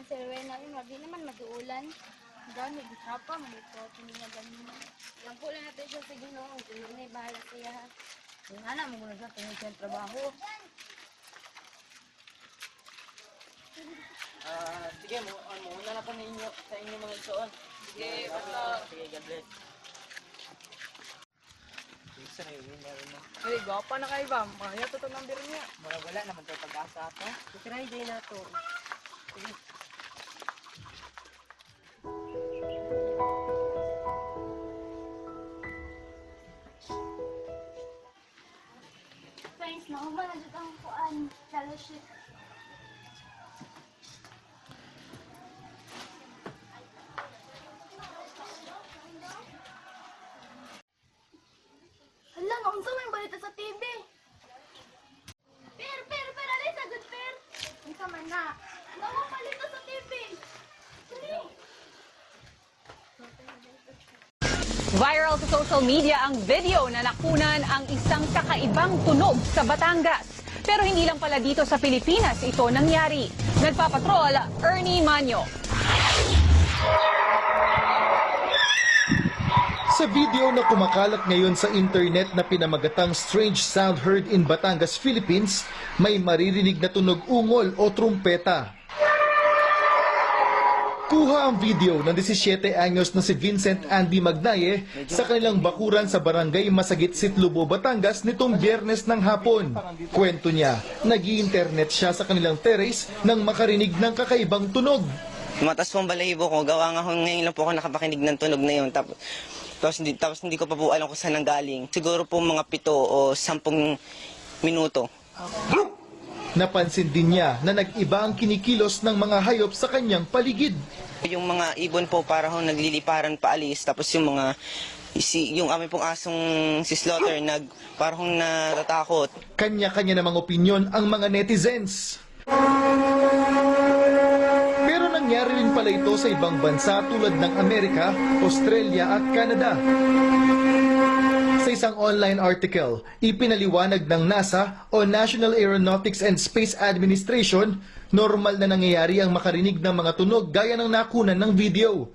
si Rowena rin, di naman maduulan. Gano'n, di trapa, malito, tiniya ganyan. Yung pula natin siya sa Ginoo, Ginoo na bahala siya. Yung anak mo muna siya, tungkol siya trabaho. Sige, muna na po ninyo sa inyo mga isuon. Sige, basta. Sige, God bless. Isa na yun, meron na. Ay, gwapa na kayo ba? Maya to ng beer niya. Wala naman tayo pag-asa ito. Try day na to. Sige. Friends, nakuha na dito ang kuan, fellowship. Hala, naunsa may balita sa TV. Per, alay sa good per. Unsa man na? Nawa balita sa TV. Dali. Viral sa social media ang video na nakunan ang isang kakaibang tunog sa Batangas. Pero hindi lang pala dito sa Pilipinas ito nangyari. Nagpapatrol, Ernie Manyo. Sa video na kumakalat ngayon sa internet na pinamagatang Strange Sound Heard in Batangas, Philippines, may maririnig na tunog ungol o trumpeta. Kuha ang video ng 17 anyos na si Vincent Andy Magnaye sa kanilang bakuran sa barangay Masagit, Sitlubo, Batangas nitong Biyernes ng hapon. Kwento niya, nag-i-internet siya sa kanilang terrace nang makarinig ng kakaibang tunog. Tumatas po ang balahibo ko. Gawa nga ngayon lang po ako nakapakinig ng tunog na yun. Tapos hindi ko pa po alam kung saan nanggaling. Siguro po mga 7 o 10 minuto. Napansin din niya na nag-iba ang kinikilos ng mga hayop sa kanyang paligid. Yung mga ibon po para ho nagliliparan paalis. Tapos yung yung aming pong asong si Slaughter para hong natatakot. Kanya-kanya namang opinyon ang mga netizens. Pero nangyari rin pala ito sa ibang bansa tulad ng Amerika, Australia at Canada. Sa isang online article, ipinaliwanag ng NASA o National Aeronautics and Space Administration, normal na nangyayari ang makarinig ng mga tunog gaya ng nakunan ng video.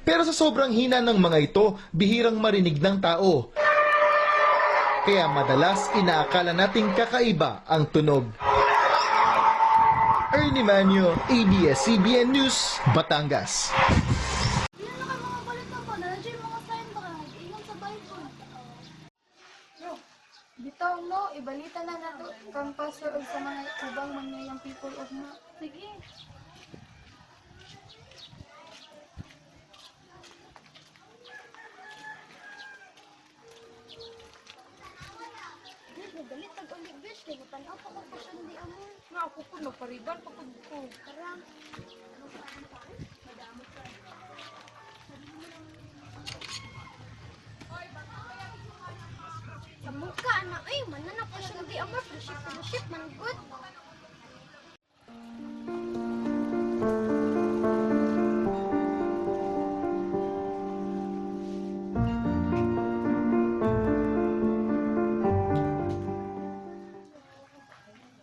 Pero sa sobrang hina ng mga ito, bihirang marinig ng tao. Kaya madalas inaakala nating kakaiba ang tunog. Ernie Manyo, ABS-CBN News, Batangas. Yan na kayo mga balita ba? Nandiyan yung mga sign ba? Ingon sa Bible. Bitaw mo, ibalita na nato kang pastor o sa mga ibang manyayang people of na. Sige. Galit tag-ulit, bitch. Kaya tanaw pa ko pa siya hindi amo. Nga ako po, nagpariban pa ko. Karang. Sa mukha na, ay, mananap pa siya hindi amo. Fellowship, man good.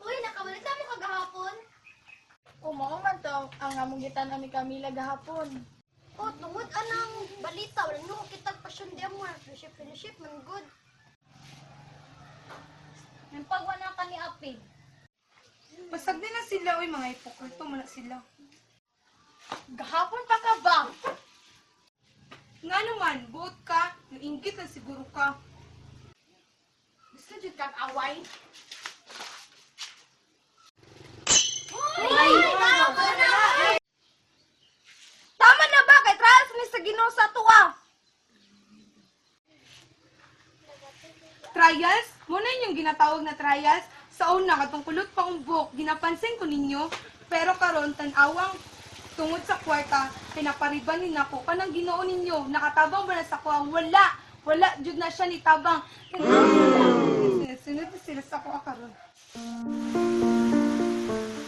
Uy, nakabalita mo kagahapon? Mao man to ang among gitan-an ni Camila gahapon. Oh, tungod anang balita, wala nyo kitag pasyon di amo. Fellowship, man good. Ang pagwana ka ni Api. Basag din na sila, oy, mga hipokrito mo na sila. Gahapon pa ka ba? Nga naman, buot ka, nainggit na siguro ka. Gusto dyan kang away? Tama na ba? Kay trials ni sa Ginoo sa tuwa. Trials? Muna yung ginatawag na trials. Sa una, katong kulot pa kong buhok, ginapansin ko ninyo. Pero karon tan-awang tungod sa kwarta, pinapariban ni nako kanang Ginoo ninyo. Nakatabang ba na sa kuha? Wala, jud na siya ni tabang. Sunod na sila sa kuha karon.